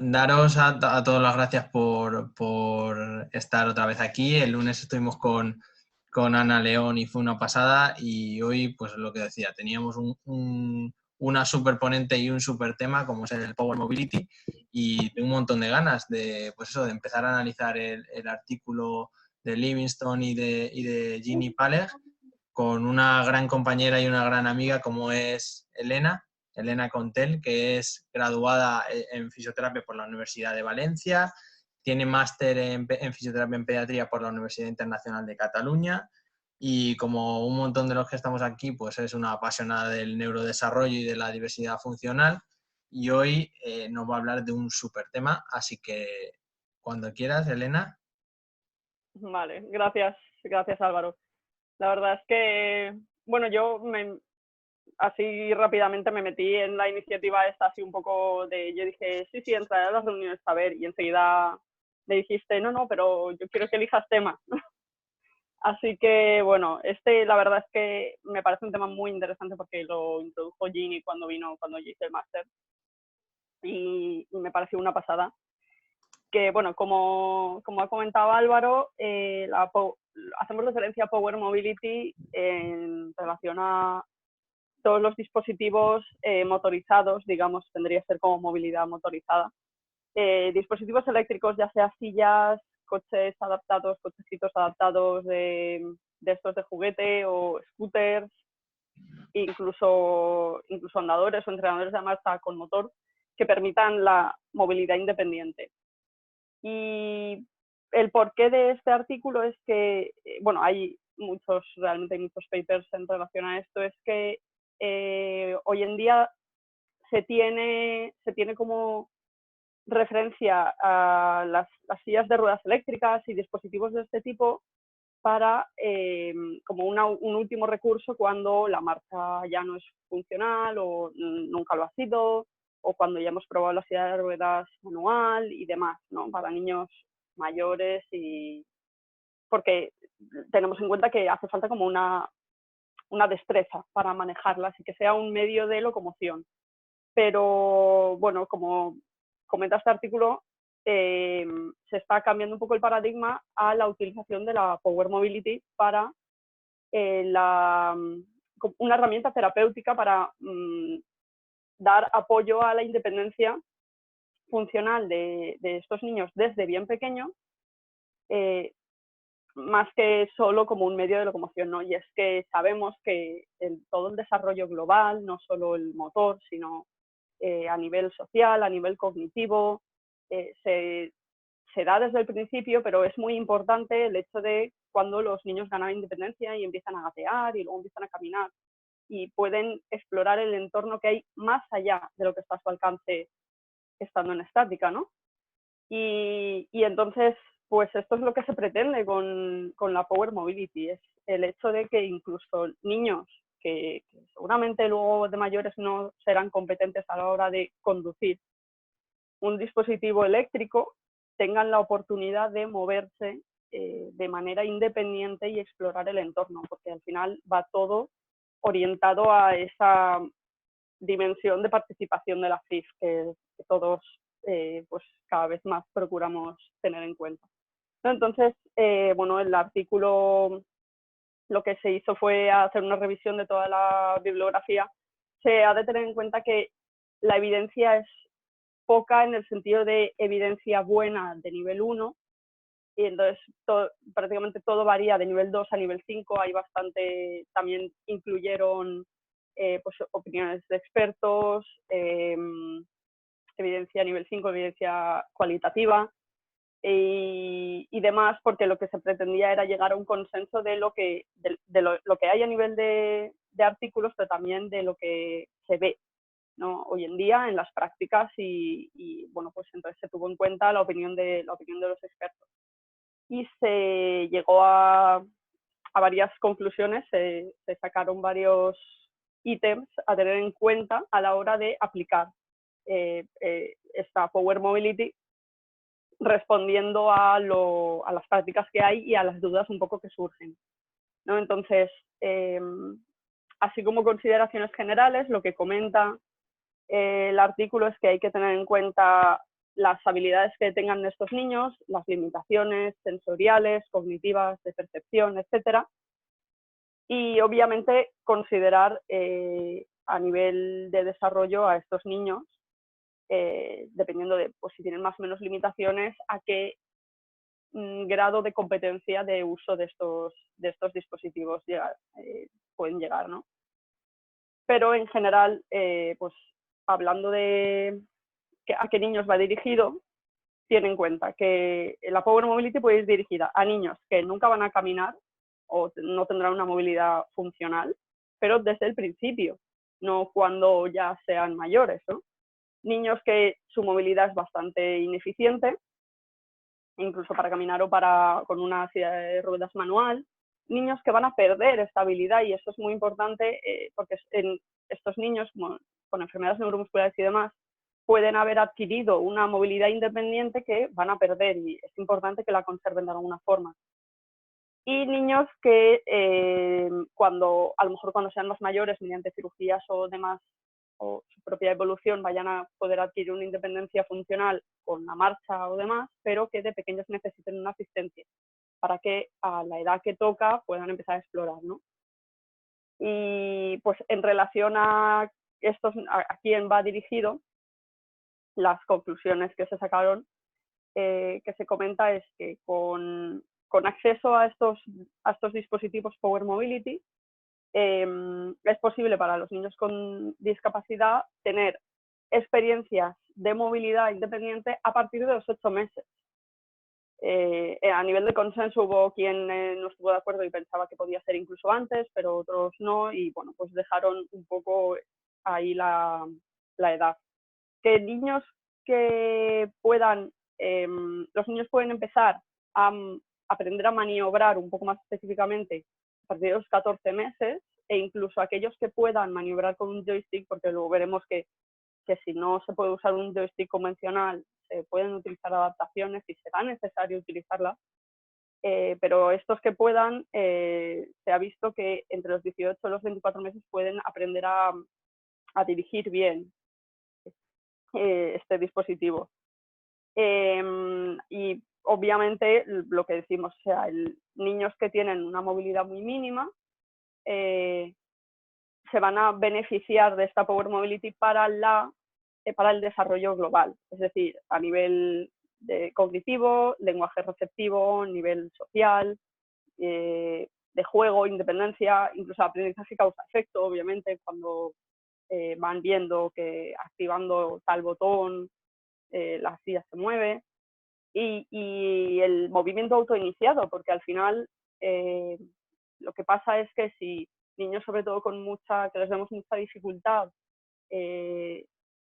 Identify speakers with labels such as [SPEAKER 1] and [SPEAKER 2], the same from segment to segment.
[SPEAKER 1] Daros a todos las gracias por estar otra vez aquí. El lunes estuvimos con Ana León y fue una pasada, y hoy, pues lo que decía, teníamos una super ponente y un super tema como es el Power Mobility, y tengo un montón de ganas de, pues eso, de empezar a analizar el artículo de Livingston y de Ginny Palleg con una gran compañera y una gran amiga como es Elena Contel, que es graduada en fisioterapia por la Universidad de Valencia, tiene máster en fisioterapia en pediatría por la Universidad Internacional de Cataluña, y como un montón de los que estamos aquí, pues es una apasionada del neurodesarrollo y de la diversidad funcional, y hoy nos va a hablar de un súper tema, así que cuando quieras, Elena.
[SPEAKER 2] Vale, gracias Álvaro. La verdad es que, bueno, así rápidamente me metí en la iniciativa esta así un poco yo dije, sí, entraré a las reuniones a ver, y enseguida le dijiste, no, pero yo quiero que elijas tema. Así que, bueno, la verdad es que me parece un tema muy interesante porque lo introdujo Ginny cuando yo hice el máster, y me pareció una pasada. Que, bueno, como ha comentado Álvaro, hacemos referencia a Power Mobility en relación a todos los dispositivos motorizados, digamos, tendría que ser como movilidad motorizada. Dispositivos eléctricos, ya sea sillas, coches adaptados, cochecitos adaptados de estos de juguete, o scooters, incluso andadores o entrenadores de marcha con motor que permitan la movilidad independiente. Y el porqué de este artículo es que, bueno, realmente hay muchos papers en relación a esto, es que hoy en día se tiene como referencia a las sillas de ruedas eléctricas y dispositivos de este tipo para como un último recurso cuando la marcha ya no es funcional o nunca lo ha sido, o cuando ya hemos probado la silla de ruedas manual y demás, ¿no? Para niños mayores, y porque tenemos en cuenta que hace falta como una destreza para manejarlas y que sea un medio de locomoción. Pero, bueno, como comenta este artículo, se está cambiando un poco el paradigma a la utilización de la Power Mobility para una herramienta terapéutica para dar apoyo a la independencia funcional de estos niños desde bien pequeños, más que solo como un medio de locomoción, ¿no? Y es que sabemos que todo el desarrollo global, no solo el motor, sino a nivel social, a nivel cognitivo, se da desde el principio, pero es muy importante el hecho de cuando los niños ganan independencia y empiezan a gatear y luego empiezan a caminar y pueden explorar el entorno que hay más allá de lo que está a su alcance estando en estática, ¿no? Y entonces, pues esto es lo que se pretende con la Power Mobility, es el hecho de que incluso niños que seguramente luego de mayores no serán competentes a la hora de conducir un dispositivo eléctrico tengan la oportunidad de moverse de manera independiente y explorar el entorno, porque al final va todo orientado a esa dimensión de participación de la FIF que todos pues cada vez más procuramos tener en cuenta. Entonces, bueno, el artículo lo que se hizo fue hacer una revisión de toda la bibliografía. Se ha de tener en cuenta que la evidencia es poca en el sentido de evidencia buena de nivel 1, y entonces prácticamente todo varía de nivel 2 a nivel 5, hay bastante, también incluyeron pues, opiniones de expertos, evidencia nivel 5, evidencia cualitativa y demás, porque lo que se pretendía era llegar a un consenso de lo que hay a nivel de artículos, pero también de lo que se ve, ¿no? Hoy en día en las prácticas, y bueno, pues entonces se tuvo en cuenta la opinión de los expertos y se llegó a varias conclusiones, se sacaron varios ítems a tener en cuenta a la hora de aplicar esta Power Mobility, respondiendo a las prácticas que hay y a las dudas un poco que surgen, ¿no? Entonces, así como consideraciones generales, lo que comenta el artículo es que hay que tener en cuenta las habilidades que tengan estos niños, las limitaciones sensoriales, cognitivas, de percepción, etcétera. Y obviamente considerar a nivel de desarrollo a estos niños, dependiendo de pues, si tienen más o menos limitaciones, a qué grado de competencia de uso de estos dispositivos pueden llegar, ¿no? Pero en general, pues hablando de a qué niños va dirigido, tiene en cuenta que la Power Mobility puede ir dirigida a niños que nunca van a caminar o no tendrán una movilidad funcional, pero desde el principio, no cuando ya sean mayores, ¿no? Niños que su movilidad es bastante ineficiente, incluso para caminar o con una silla de ruedas manual. Niños que van a perder estabilidad, y eso es muy importante porque en estos niños con enfermedades neuromusculares y demás pueden haber adquirido una movilidad independiente que van a perder, y es importante que la conserven de alguna forma. Y niños que a lo mejor cuando sean más mayores, mediante cirugías o demás, o su propia evolución, vayan a poder adquirir una independencia funcional con la marcha o demás, pero que de pequeños necesiten una asistencia para que a la edad que toca puedan empezar a explorar, ¿no? Y pues en relación a quién va dirigido, las conclusiones que se sacaron, que se comenta es que con acceso a estos dispositivos Power Mobility, es posible para los niños con discapacidad tener experiencias de movilidad independiente a partir de los 8 meses. A nivel de consenso hubo quien no estuvo de acuerdo y pensaba que podía ser incluso antes, pero otros no, y bueno, pues dejaron un poco ahí la edad. Que niños que puedan, los niños pueden empezar a aprender a maniobrar un poco más específicamente a partir de los 14 meses, e incluso aquellos que puedan maniobrar con un joystick, porque luego veremos que si no se puede usar un joystick convencional, se pueden utilizar adaptaciones y será necesario utilizarlas, pero estos que puedan, se ha visto que entre los 18 y los 24 meses pueden aprender a dirigir bien este dispositivo. Y obviamente lo que decimos, o sea, niños que tienen una movilidad muy mínima se van a beneficiar de esta Power Mobility para el desarrollo global, es decir, a nivel cognitivo, lenguaje receptivo, nivel social, de juego, independencia, incluso aprendizaje causa-efecto, obviamente, cuando van viendo que activando tal botón la silla se mueve, y el movimiento autoiniciado, porque al final lo que pasa es que si niños, sobre todo que les vemos mucha dificultad,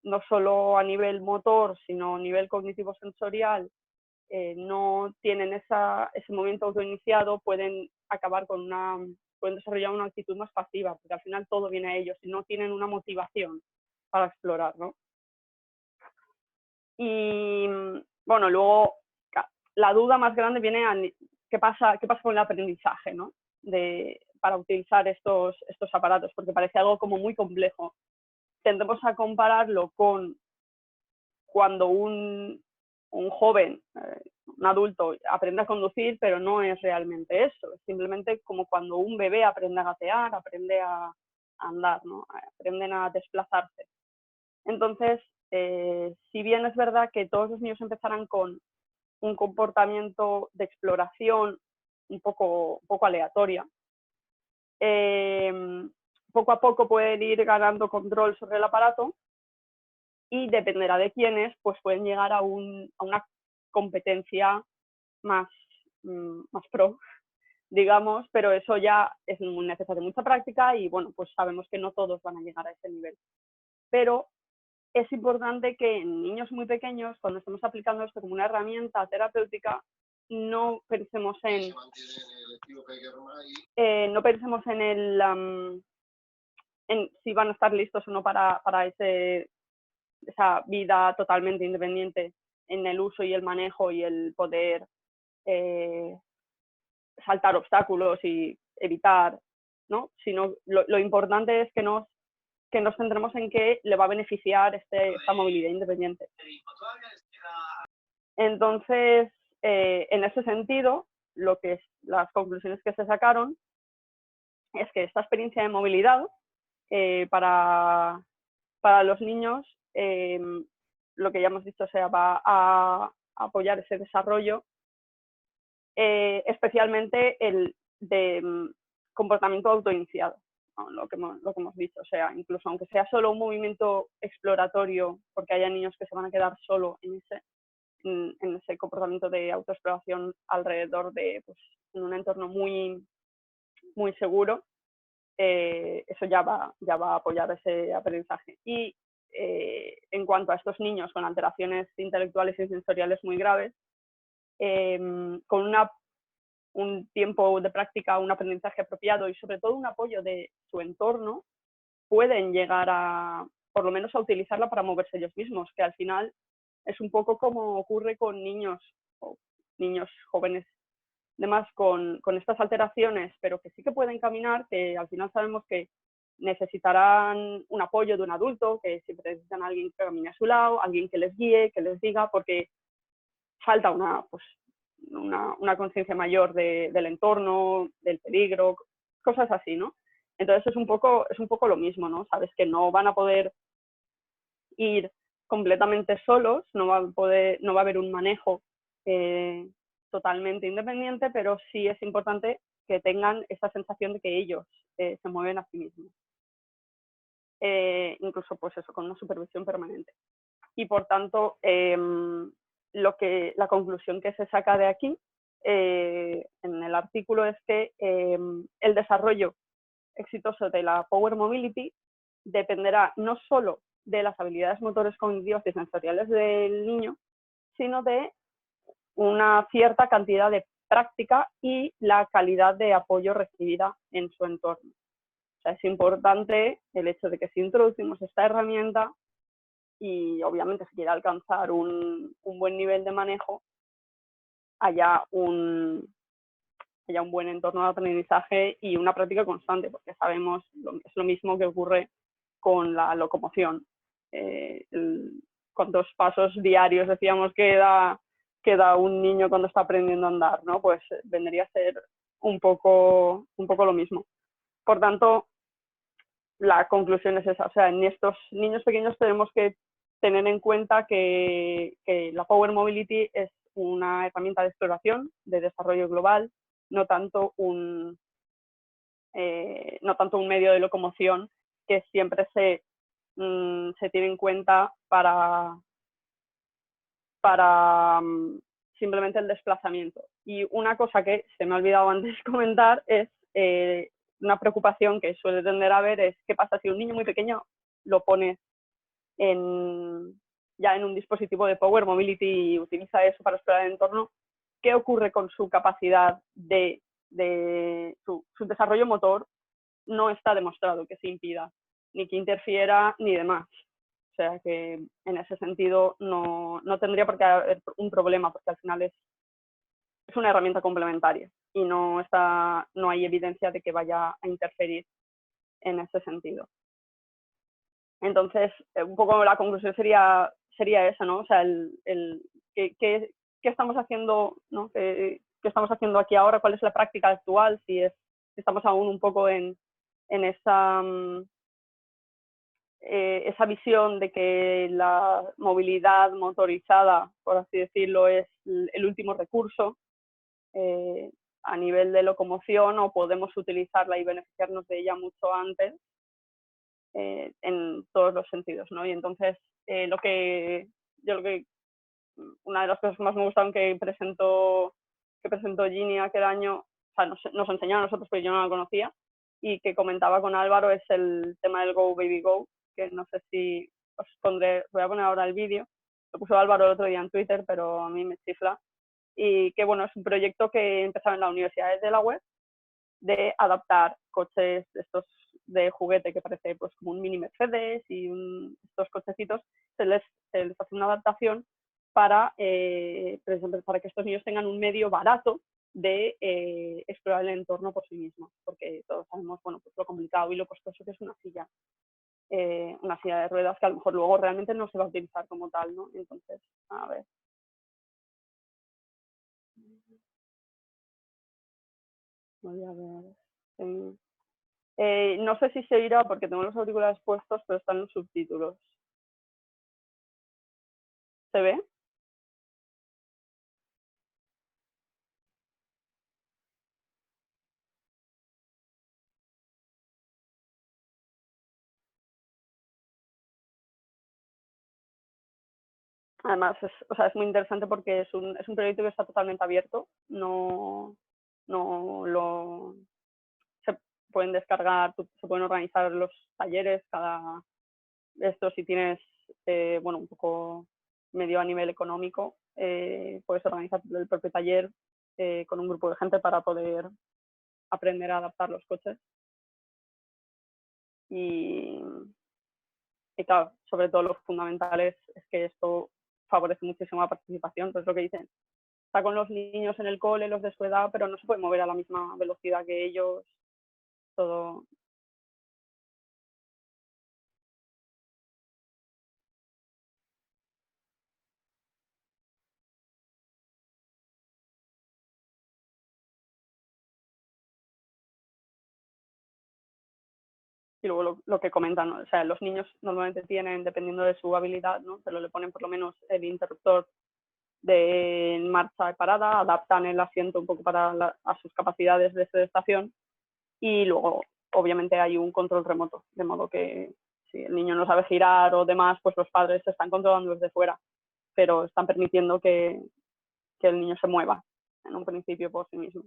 [SPEAKER 2] no solo a nivel motor, sino a nivel cognitivo-sensorial, no tienen ese movimiento autoiniciado, pueden desarrollar una actitud más pasiva, porque al final todo viene a ellos y no tienen una motivación para explorar, ¿no? Y bueno, luego la duda más grande viene a qué pasa con el aprendizaje, ¿no? Para utilizar estos aparatos, porque parece algo como muy complejo. Tendemos a compararlo con cuando un joven, un adulto, aprende a conducir, pero no es realmente eso. Es simplemente como cuando un bebé aprende a gatear, aprende a andar, ¿no? Aprenden a desplazarse. Entonces, si bien es verdad que todos los niños empezarán con un comportamiento de exploración un poco aleatoria, poco a poco pueden ir ganando control sobre el aparato, y dependerá de quiénes, pues pueden llegar a una competencia más pro, digamos, pero eso ya es muy necesario, mucha práctica, y bueno, pues sabemos que no todos van a llegar a ese nivel. Pero es importante que en niños muy pequeños, cuando estemos aplicando esto como una herramienta terapéutica, no pensemos en si van a estar listos o no para esa vida totalmente independiente en el uso y el manejo y el poder saltar obstáculos y evitar, ¿no? Sino lo importante es que nos centremos en que le va a beneficiar esta movilidad independiente. Entonces, en ese sentido, las conclusiones que se sacaron es que esta experiencia de movilidad para los niños, lo que ya hemos dicho, o sea, va a apoyar ese desarrollo, especialmente el de comportamiento autoiniciado, ¿no? Lo que hemos dicho, o sea, incluso aunque sea solo un movimiento exploratorio, porque haya niños que se van a quedar solo en ese comportamiento de autoexploración alrededor de, pues, en un entorno muy, muy seguro, eso ya va a apoyar ese aprendizaje. Y en cuanto a estos niños con alteraciones intelectuales y sensoriales muy graves, con un tiempo de práctica, un aprendizaje apropiado y sobre todo un apoyo de su entorno, pueden llegar a, por lo menos, a utilizarla para moverse ellos mismos, que al final es un poco como ocurre con niños jóvenes, además con estas alteraciones, pero que sí que pueden caminar, que al final sabemos que necesitarán un apoyo de un adulto, que siempre necesitan a alguien que camine a su lado, alguien que les guíe, que les diga, porque falta una conciencia mayor del entorno, del peligro, cosas así, ¿no? Entonces es un poco lo mismo, ¿no? Sabes que no van a poder ir completamente solos, no va a haber un manejo totalmente independiente, pero sí es importante que tengan esa sensación de que ellos se mueven a sí mismos. Incluso, pues eso, con una supervisión permanente. Y por tanto, la conclusión que se saca de aquí en el artículo es que el desarrollo exitoso de la Power Mobility dependerá no solo de las habilidades motores, cognitivas y sensoriales del niño, sino de una cierta cantidad de práctica y la calidad de apoyo recibida en su entorno. O sea, es importante el hecho de que si introducimos esta herramienta y obviamente si quiere alcanzar un buen nivel de manejo, haya un buen entorno de aprendizaje y una práctica constante, porque sabemos, es lo mismo que ocurre con la locomoción. ¿Cuántos pasos diarios decíamos que da un niño cuando está aprendiendo a andar, ¿no? Pues vendría a ser un poco lo mismo. Por tanto, la conclusión es esa. O sea, en estos niños pequeños tenemos que tener en cuenta que la Power Mobility es una herramienta de exploración, de desarrollo global, no tanto un medio de locomoción que siempre se tiene en cuenta para simplemente el desplazamiento. Y una cosa que se me ha olvidado antes comentar es una preocupación que suele tender a haber es qué pasa si un niño muy pequeño lo pones ya en un dispositivo de Power Mobility y utiliza eso para explorar el entorno. ¿Qué ocurre con su capacidad de su desarrollo motor? No está demostrado que se impida, ni que interfiera, ni demás. O sea que en ese sentido no tendría por qué haber un problema, porque al final es una herramienta complementaria y no hay evidencia de que vaya a interferir en ese sentido. Entonces, un poco la conclusión sería esa, ¿no? O sea, ¿qué estamos haciendo, ¿no? ¿Qué estamos haciendo aquí ahora? ¿Cuál es la práctica actual? Si estamos aún un poco en esa visión de que la movilidad motorizada, por así decirlo, es el último recurso a nivel de locomoción, o podemos utilizarla y beneficiarnos de ella mucho antes en todos los sentidos, ¿no? Y entonces una de las cosas que más me gustaron que presentó Ginny aquel año, o sea, nos enseñó a nosotros, pero yo no la conocía, y que comentaba con Álvaro, es el tema del Go Baby Go, que no sé si voy a poner ahora el vídeo, lo puso Álvaro el otro día en Twitter, pero a mí me chifla, y que bueno, es un proyecto que empezaba en la Universidad de Delaware, de adaptar coches estos de juguete que parece pues como un mini Mercedes y estos cochecitos, se les hace una adaptación para que estos niños tengan un medio barato de explorar el entorno por sí mismos, porque todos sabemos, bueno, pues lo complicado y lo costoso que es una silla de ruedas, que a lo mejor luego realmente no se va a utilizar como tal, ¿no? Entonces, a ver. Voy a ver. Sí. No sé si se irá porque tengo los auriculares puestos, pero están los subtítulos. ¿Se ve? Además, o sea, es muy interesante porque es un proyecto que está totalmente abierto. No lo se pueden descargar, se pueden organizar los talleres, esto si tienes, bueno, un poco medio a nivel económico, puedes organizar el propio taller con un grupo de gente para poder aprender a adaptar los coches. Y claro, sobre todo lo fundamental es que esto favorece muchísimo la participación, pues lo que dicen, está con los niños en el cole, los de su edad, pero no se puede mover a la misma velocidad que ellos, todo. Y luego lo que comentan, ¿no? O sea, los niños normalmente tienen, dependiendo de su habilidad, ¿no? Pero le ponen por lo menos el interruptor de marcha y parada, adaptan el asiento un poco a sus capacidades de sedestación y luego obviamente hay un control remoto, de modo que si el niño no sabe girar o demás, pues los padres se están controlando desde fuera, pero están permitiendo que el niño se mueva en un principio por sí mismo.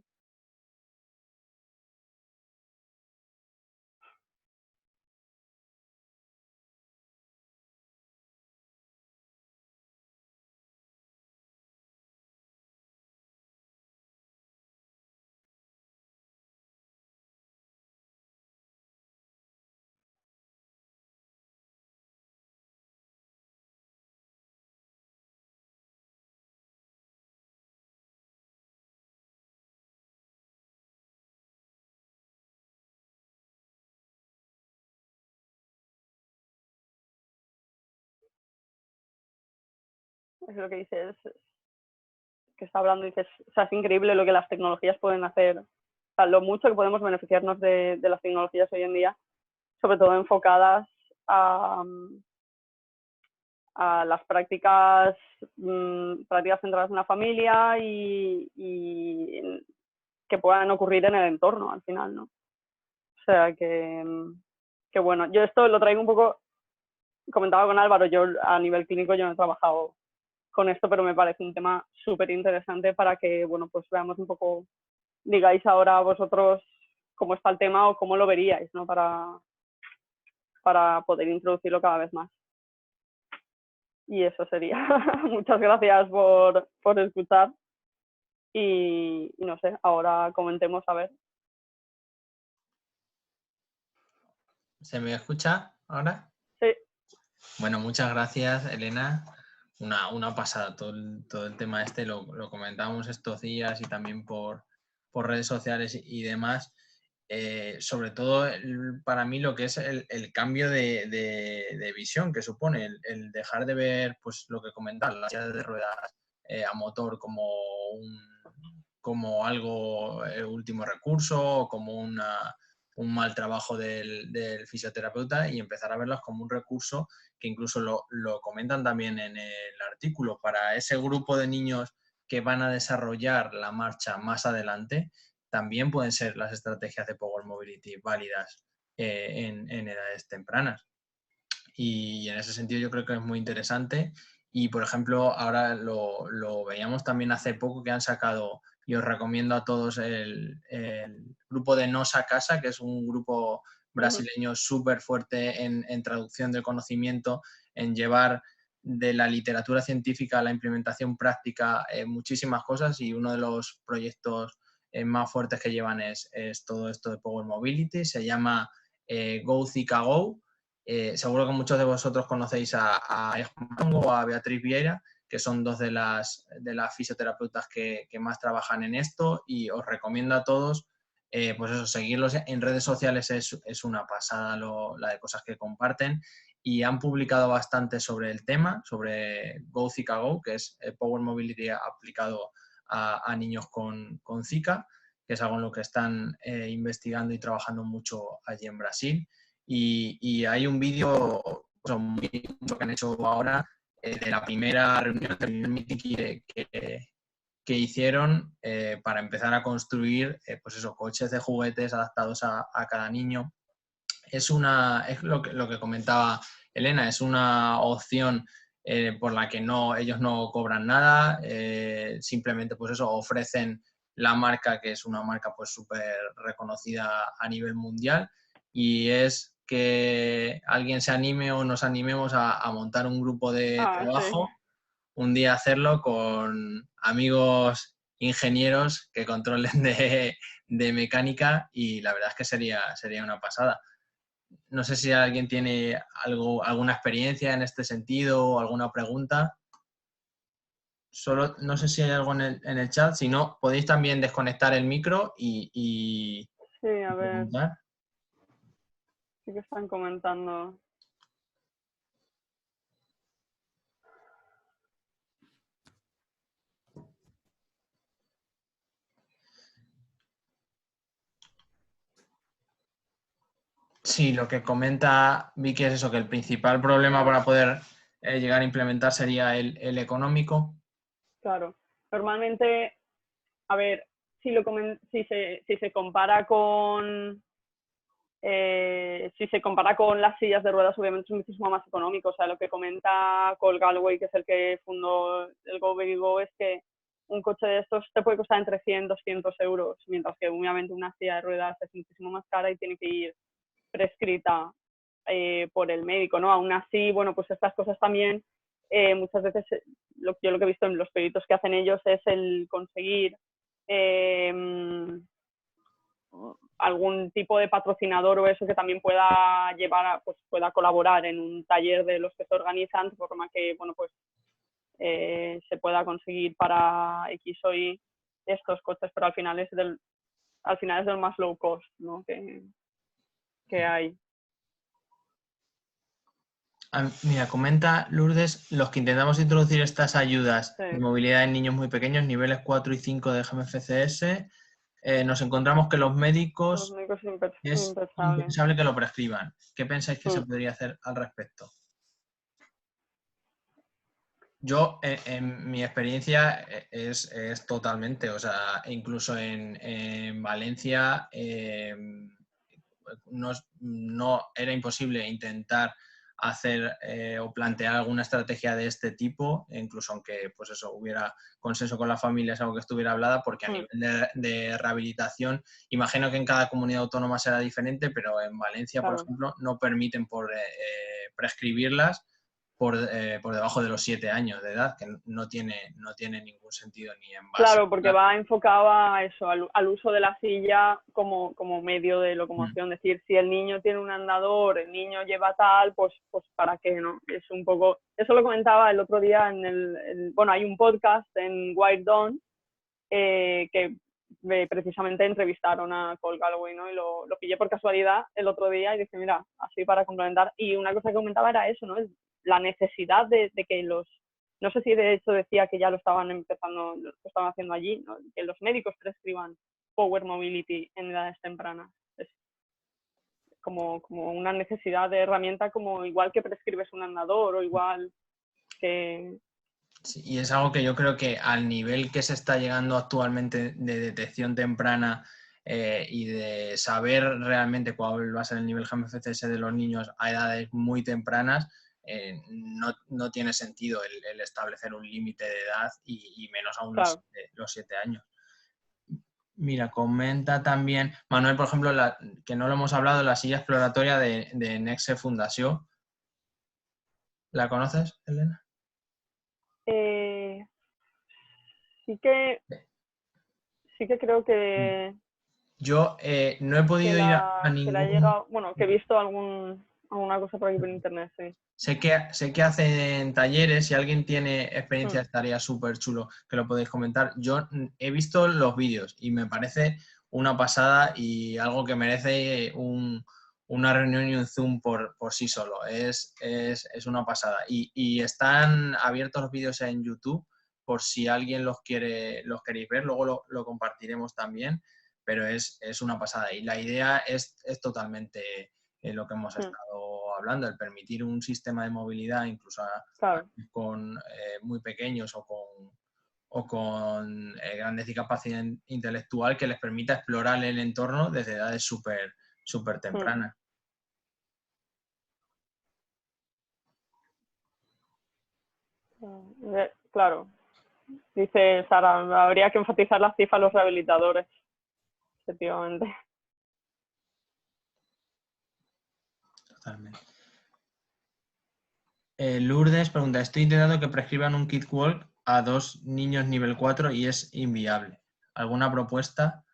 [SPEAKER 2] Es lo que dices, que está hablando, dices, o sea, es increíble lo que las tecnologías pueden hacer, o sea, lo mucho que podemos beneficiarnos de las tecnologías hoy en día, sobre todo enfocadas a, a las prácticas, prácticas centradas en la familia y que puedan ocurrir en el entorno al final, ¿no? O sea que bueno, yo esto lo traigo un poco, comentaba con Álvaro, yo a nivel clínico yo no he trabajado con esto, pero me parece un tema súper interesante para que, bueno, pues veamos un poco, digáis ahora vosotros cómo está el tema o cómo lo veríais, ¿no? Para poder introducirlo cada vez más. Y eso sería. Muchas gracias por escuchar y no sé, ahora comentemos a ver.
[SPEAKER 1] ¿Se me escucha ahora?
[SPEAKER 2] Sí.
[SPEAKER 1] Bueno, muchas gracias, Elena. Una pasada. Todo el tema este lo comentábamos estos días y también por redes sociales y demás. Sobre todo para mí lo que es el cambio de visión que supone, el dejar de ver pues lo que comentas, las sillas de ruedas a motor como algo último recurso o como un mal trabajo del fisioterapeuta y empezar a verlas como un recurso que incluso lo comentan también en el artículo para ese grupo de niños que van a desarrollar la marcha más adelante. También pueden ser las estrategias de Power Mobility válidas en edades tempranas. Y en ese sentido yo creo que es muy interesante. Y, por ejemplo, ahora lo veíamos también hace poco que han sacado, y os recomiendo a todos el grupo de Nosa Casa, que es un grupo brasileño súper fuerte en traducción del conocimiento, en llevar de la literatura científica a la implementación práctica muchísimas cosas, y uno de los proyectos más fuertes que llevan es todo esto de Power Mobility. Se llama Go Zika Go. Seguro que muchos de vosotros conocéis a Mango o a Beatriz Vieira, que son dos de las fisioterapeutas que más trabajan en esto, y os recomiendo a todos pues eso, seguirlos en redes sociales. Es una pasada la de cosas que comparten, y han publicado bastante sobre el tema, sobre Go Zika Go, que es Power Mobility aplicado a niños con Zika, que es algo en lo que están investigando y trabajando mucho allí en Brasil. Y hay un vídeo muy que han hecho ahora de la primera reunión, del primer meeting que hicieron para empezar a construir pues eso, coches de juguetes adaptados a cada niño. Es lo que comentaba Elena, es una opción por la que ellos no cobran nada, simplemente pues eso, ofrecen la marca, que es una marca pues súper reconocida a nivel mundial, y es que alguien se anime o nos animemos a montar un grupo de trabajo,
[SPEAKER 2] sí.
[SPEAKER 1] un día hacerlo con amigos ingenieros que controlen de mecánica, y la verdad es que sería una pasada. No sé si alguien tiene alguna experiencia en este sentido o alguna pregunta. Solo no sé si hay algo en el chat. Si no, podéis también desconectar el micro y
[SPEAKER 2] Sí, a ver,
[SPEAKER 1] preguntar.
[SPEAKER 2] sí que están comentando.
[SPEAKER 1] Sí, lo que comenta Vicky es eso, que el principal problema para poder llegar a implementar sería el económico.
[SPEAKER 2] Claro. Normalmente, a ver, si se compara con si se compara con las sillas de ruedas, obviamente es muchísimo más económico. O sea, lo que comenta Cole Galloway, que es el que fundó el Go Baby Go, es que un coche de estos te puede costar entre 100 y 200 euros, mientras que obviamente una silla de ruedas es muchísimo más cara y tiene que ir prescrita por el médico, ¿no? Aún así, bueno, pues estas cosas también muchas veces yo lo que he visto en los pedidos que hacen ellos es el conseguir algún tipo de patrocinador o eso que también pueda pues pueda colaborar en un taller de los que se organizan, de forma que, bueno, pues se pueda conseguir para X o Y estos coches, pero al final es del más low cost, ¿no? que hay.
[SPEAKER 1] Mira, comenta Lourdes, los que intentamos introducir estas ayudas
[SPEAKER 2] Sí.
[SPEAKER 1] de movilidad en niños muy pequeños, niveles 4 y 5 de GMFCS, nos encontramos que los médicos es
[SPEAKER 2] Impensable.
[SPEAKER 1] impensable que lo prescriban. ¿Qué pensáis que se podría hacer al respecto? Yo, en mi experiencia, es totalmente, o sea, incluso en Valencia no era imposible intentar hacer o plantear alguna estrategia de este tipo, incluso aunque pues eso, hubiera consenso con las familias, algo que estuviera hablada, porque a nivel de rehabilitación, imagino que en cada comunidad autónoma será diferente, pero en Valencia, por ejemplo, no permiten prescribirlas por debajo de los 7 años de edad, que no tiene ningún sentido ni en base.
[SPEAKER 2] Claro, porque va enfocado a eso, al uso de la silla como medio de locomoción. Es decir, si el niño tiene un andador, el niño lleva tal, pues ¿para qué, no? Es un poco... Eso lo comentaba el otro día bueno, hay un podcast en Wired Dawn que precisamente entrevistaron a Cole Galloway, ¿no? Y lo pillé por casualidad el otro día y dije, mira, así para complementar. Y una cosa que comentaba era eso, ¿no? La necesidad de que no sé si de hecho decía que ya lo estaban haciendo allí, ¿no? Que los médicos prescriban Power Mobility en edades tempranas. Es como una necesidad de herramienta, como igual que prescribes un andador o igual que...
[SPEAKER 1] Sí, y es algo que yo creo que al nivel que se está llegando actualmente de detección temprana y de saber realmente cuál va a ser el nivel GMFCS de los niños a edades muy tempranas, no tiene sentido el establecer un límite de edad y menos aún
[SPEAKER 2] Claro.
[SPEAKER 1] los 7 años. Mira, comenta también, Manuel, por ejemplo, que no lo hemos hablado, la silla exploratoria de Nexe Fundació. ¿La conoces, Elena?
[SPEAKER 2] Sí que creo que
[SPEAKER 1] Yo no he podido ir a
[SPEAKER 2] que la he
[SPEAKER 1] ningún...
[SPEAKER 2] llegado, bueno, que he visto alguna cosa por aquí por internet, sí.
[SPEAKER 1] Sé que hacen talleres, si alguien tiene experiencia estaría súper chulo que lo podéis comentar. Yo he visto los vídeos y me parece una pasada y algo que merece una reunión y un Zoom por sí solo. Es una pasada. Y están abiertos los vídeos en YouTube por si alguien los queréis ver, luego lo compartiremos también. pero es una pasada. Y la idea es totalmente lo que hemos estado hablando, el permitir un sistema de movilidad incluso
[SPEAKER 2] Claro.
[SPEAKER 1] con muy pequeños o con grandes discapacidad intelectual que les permita explorar el entorno desde edades súper tempranas.
[SPEAKER 2] Claro. Dice Sara, habría que enfatizar la cifra a los rehabilitadores, efectivamente.
[SPEAKER 1] Totalmente. Lourdes pregunta, estoy intentando que prescriban un kit walk a 2 niños nivel 4 y es inviable. ¿Alguna propuesta?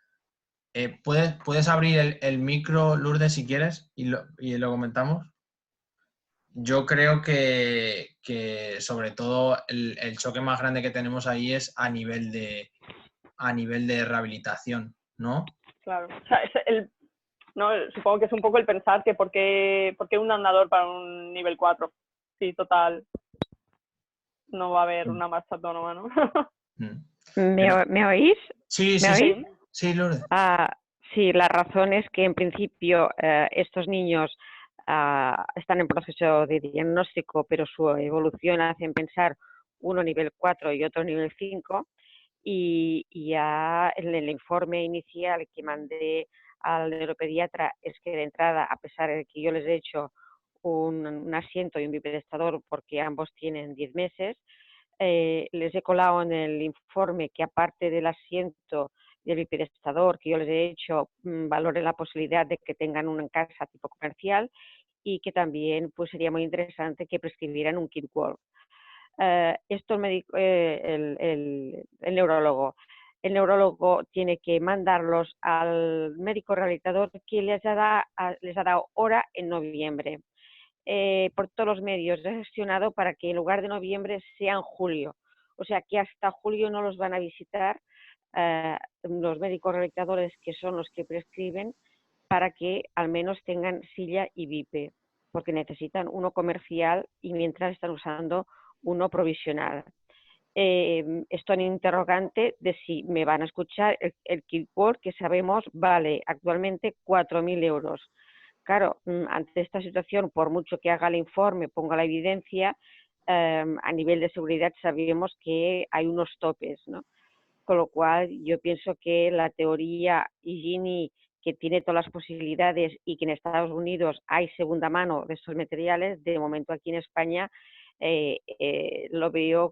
[SPEAKER 1] ¿Puedes abrir el micro, Lourdes, si quieres, y lo comentamos? Yo creo que sobre todo el choque más grande que tenemos ahí es a nivel de rehabilitación, ¿no?
[SPEAKER 2] Claro. O sea, no, supongo que es un poco el pensar que por qué un andador para un nivel 4. Sí, total. No va a haber una marcha autónoma, ¿no?
[SPEAKER 3] ¿Me oís?
[SPEAKER 1] Sí,
[SPEAKER 3] ¿Me oís?
[SPEAKER 1] Sí, Lourdes.
[SPEAKER 3] Sí, la razón es que en principio estos niños están en proceso de diagnóstico, pero su evolución hacen pensar uno nivel 4 y otro nivel 5, y ya en el informe inicial que mandé al neuropediatra es que de entrada, a pesar de que yo les he hecho un asiento y un bipedestador porque ambos tienen 10 meses, les he colado en el informe que aparte del asiento y el bipedestador que yo les he hecho, valoren la posibilidad de que tengan una casa tipo comercial y que también pues sería muy interesante que prescribieran un kit walk. Esto el neurólogo. El neurólogo tiene que mandarlos al médico rehabilitador que les ha dado hora en noviembre. Por todos los medios he gestionado para que en lugar de noviembre sea en julio. O sea que hasta julio no los van a visitar los médicos rehabilitadores, que son los que prescriben, para que al menos tengan silla y bipe, porque necesitan uno comercial y mientras están usando uno provisional. Estoy en interrogante de si me van a escuchar el kit walk, que sabemos vale actualmente 4.000 euros. Claro, ante esta situación, por mucho que haga el informe, ponga la evidencia, a nivel de seguridad sabemos que hay unos topes, ¿no? Con lo cual yo pienso que la teoría Higini, que tiene todas las posibilidades y que en Estados Unidos hay segunda mano de estos materiales, de momento aquí en España lo veo,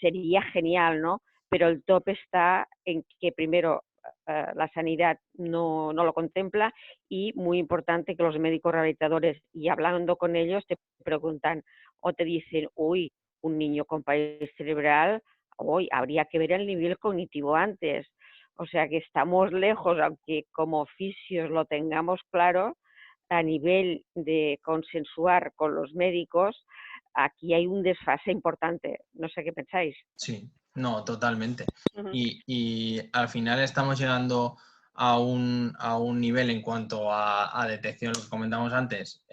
[SPEAKER 3] sería genial, ¿no? Pero el tope está en que primero la sanidad no lo contempla, y muy importante que los médicos rehabilitadores, y hablando con ellos, te preguntan o te dicen, uy, un niño con parálisis cerebral, hoy habría que ver el nivel cognitivo antes. O sea que estamos lejos, aunque como fisios lo tengamos claro, a nivel de consensuar con los médicos, aquí hay un desfase importante. No sé qué pensáis.
[SPEAKER 1] Sí, no, totalmente. Y al final estamos llegando a un nivel en cuanto a detección, lo que comentamos antes,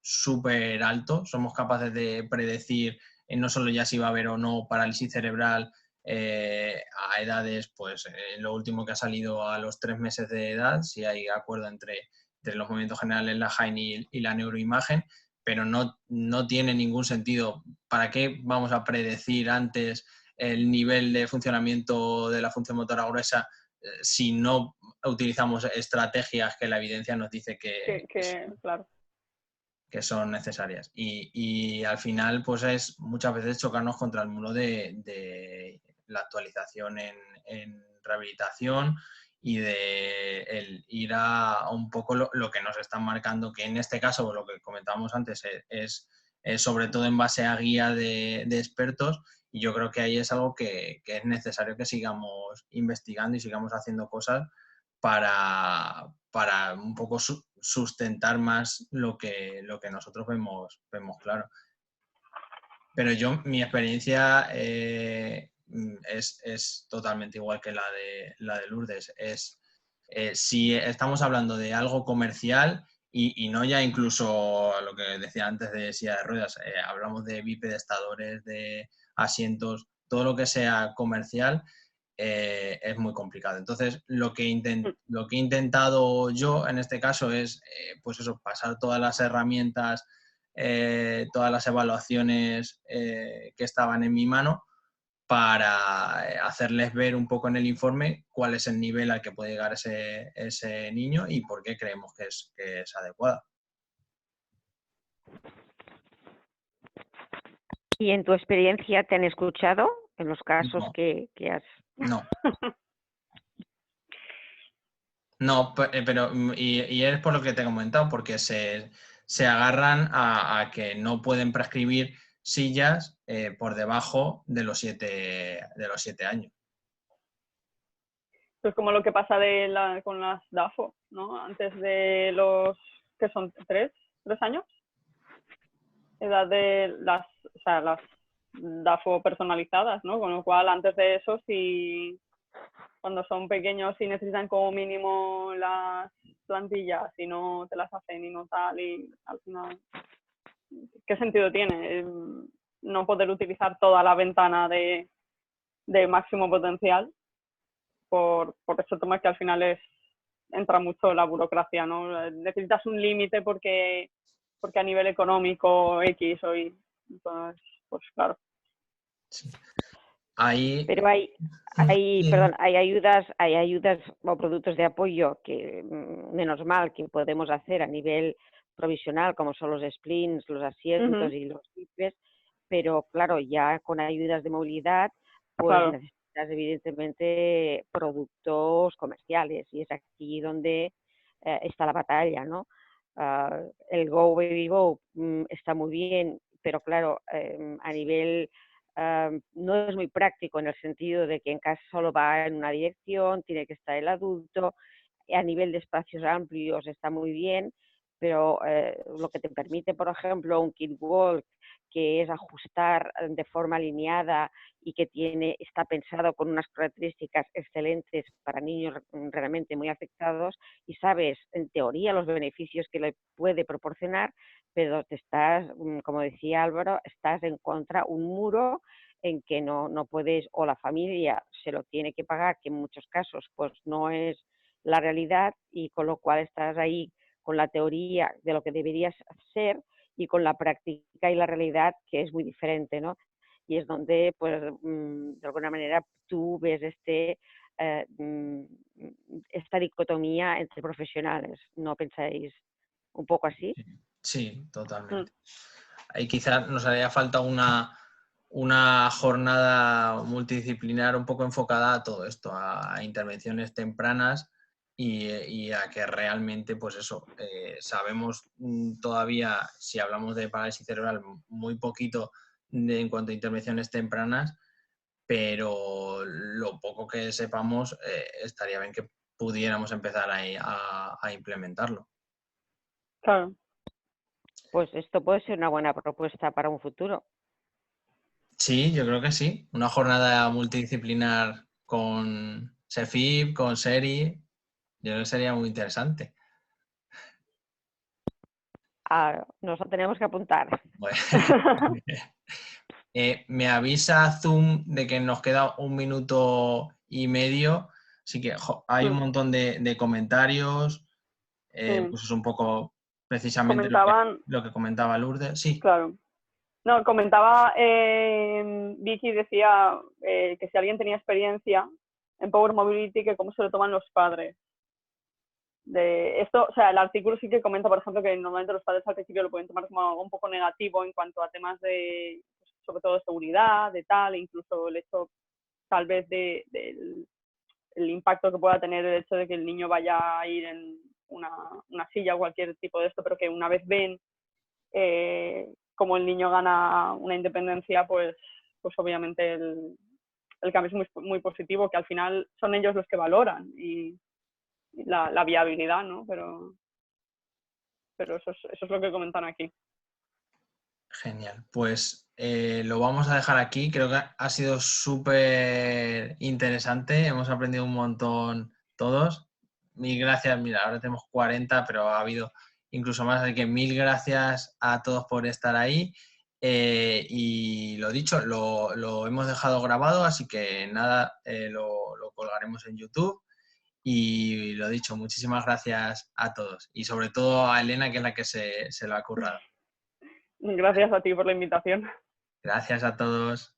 [SPEAKER 1] súper alto. Somos capaces de predecir no solo ya si va a haber o no parálisis cerebral a edades, pues lo último que ha salido a los 3 meses de edad, si hay acuerdo entre los movimientos generales, la Haine y la neuroimagen, pero no tiene ningún sentido. ¿Para qué vamos a predecir antes el nivel de funcionamiento de la función motora gruesa si no utilizamos estrategias que la evidencia nos dice
[SPEAKER 2] claro,
[SPEAKER 1] que son necesarias? Y al final, pues es muchas veces chocarnos contra el muro de la actualización en rehabilitación y de el ir a un poco lo que nos están marcando, que en este caso, lo que comentábamos antes, es sobre todo en base a guía de expertos, y yo creo que ahí es algo que es necesario que sigamos investigando y sigamos haciendo cosas para un poco sustentar más lo que nosotros vemos claro. Pero mi experiencia es totalmente igual que la de Lourdes. Si estamos hablando de algo comercial y no ya incluso lo que decía antes de silla de ruedas, hablamos de bipedestadores, de asientos, todo lo que sea comercial, es muy complicado. Entonces, lo que he intentado yo en este caso es, pues eso, pasar todas las herramientas, todas las evaluaciones que estaban en mi mano para hacerles ver un poco en el informe cuál es el nivel al que puede llegar ese niño y por qué creemos que es adecuada.
[SPEAKER 3] ¿Y en tu experiencia te han escuchado en los casos
[SPEAKER 1] No.
[SPEAKER 3] que has...?
[SPEAKER 1] No. No, pero y es por lo que te he comentado, porque se agarran a que no pueden prescribir sillas por debajo de los 7 años.
[SPEAKER 2] Pues como lo que pasa con las DAFO, ¿no? Antes de los, que son 3 años, edad de las DAFO personalizadas, ¿no? Con lo cual, antes de eso, si cuando son pequeños y necesitan como mínimo las plantillas y no te las hacen y no tal, y al final, ¿qué sentido tiene no poder utilizar toda la ventana de máximo potencial por eso toma que al final entra mucho la burocracia, ¿no? Necesitas un límite porque a nivel económico X o Y, entonces, pues claro.
[SPEAKER 1] Sí. Ahí...
[SPEAKER 3] Pero hay ayudas o productos de apoyo que, menos mal, que podemos hacer a nivel provisional, como son los splints, los asientos y los cipes, pero claro, ya con ayudas de movilidad, pues
[SPEAKER 2] claro,
[SPEAKER 3] necesitas evidentemente productos comerciales, y es aquí donde está la batalla, ¿no? El Go Baby Go está muy bien, pero claro, a nivel... no es muy práctico en el sentido de que en casa solo va en una dirección, tiene que estar el adulto, a nivel de espacios amplios está muy bien, pero lo que te permite, por ejemplo, un Kid Walk, que es ajustar de forma alineada y que está pensado con unas características excelentes para niños realmente muy afectados, y sabes en teoría los beneficios que le puede proporcionar, pero te estás, como decía Álvaro, estás en contra un muro en que no puedes, o la familia se lo tiene que pagar, que en muchos casos pues no es la realidad, y con lo cual estás ahí con la teoría de lo que deberías ser y con la práctica y la realidad, que es muy diferente, ¿no? Y es donde, pues, de alguna manera tú ves esta dicotomía entre profesionales. ¿No pensáis un poco así?
[SPEAKER 1] Sí, totalmente. Ahí quizás nos haría falta una jornada multidisciplinar un poco enfocada a todo esto, a intervenciones tempranas y a que realmente, pues eso, sabemos todavía, si hablamos de parálisis cerebral, muy poquito en cuanto a intervenciones tempranas, pero lo poco que sepamos estaría bien que pudiéramos empezar ahí a implementarlo.
[SPEAKER 2] Claro.
[SPEAKER 3] Pues esto puede ser una buena propuesta para un futuro.
[SPEAKER 1] Sí, yo creo que sí. Una jornada multidisciplinar con SEFIP, con SERI, yo creo que sería muy interesante.
[SPEAKER 3] Nos lo tenemos que apuntar.
[SPEAKER 1] Bueno. Me avisa Zoom de que nos queda 1 minuto y medio, así que hay un montón de comentarios, pues es un poco precisamente lo que comentaba Lourdes. Sí.
[SPEAKER 2] Claro. No, comentaba, Vicky decía que si alguien tenía experiencia en Power Mobility, que cómo se lo toman los padres. De esto, o sea, el artículo sí que comenta, por ejemplo, que normalmente los padres al principio lo pueden tomar como algo un poco negativo en cuanto a temas de, sobre todo de seguridad, de tal, incluso el hecho tal vez del impacto que pueda tener el hecho de que el niño vaya a ir en una silla o cualquier tipo de esto, pero que una vez ven como el niño gana una independencia, pues obviamente el cambio es muy, muy positivo, que al final son ellos los que valoran y la viabilidad, ¿no? Pero eso es lo que comentan aquí.
[SPEAKER 1] Genial. Pues lo vamos a dejar aquí. Creo que ha sido súper interesante. Hemos aprendido un montón todos. Mil gracias. Mira, ahora tenemos 40, pero ha habido incluso más. Así que mil gracias a todos por estar ahí. Y lo dicho, lo hemos dejado grabado, así que nada, lo colgaremos en YouTube. Y lo dicho, muchísimas gracias a todos y sobre todo a Elena, que es la que se lo ha currado.
[SPEAKER 2] Gracias a ti por la invitación.
[SPEAKER 1] Gracias a todos.